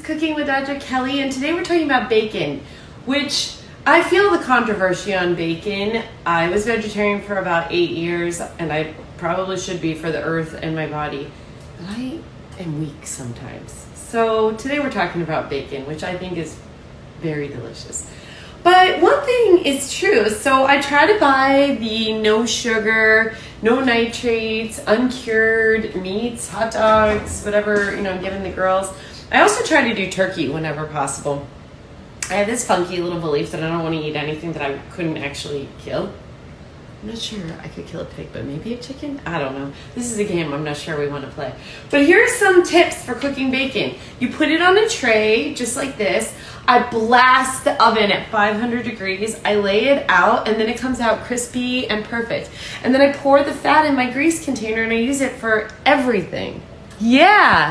is Cooking with Dr. Kelly, and today we're talking about bacon, which I feel the controversy on bacon. I was vegetarian for about 8 years, and I probably should be for the earth and my body, but I am weak sometimes. So today we're talking about bacon, which I think is very delicious. But one thing is true. So I try to buy the no sugar, no nitrates, uncured meats, hot dogs, whatever, I'm giving the girls. I also try to do turkey whenever possible. I have this funky little belief that I don't want to eat anything that I couldn't actually kill. I'm not sure I could kill a pig, but maybe a chicken? I don't know. This is a game I'm not sure we want to play. But here are some tips for cooking bacon. You put it on a tray, just like this. I blast the oven at 500 degrees. I lay it out, and then it comes out crispy and perfect. And then I pour the fat in my grease container, and I use it for everything. Yeah!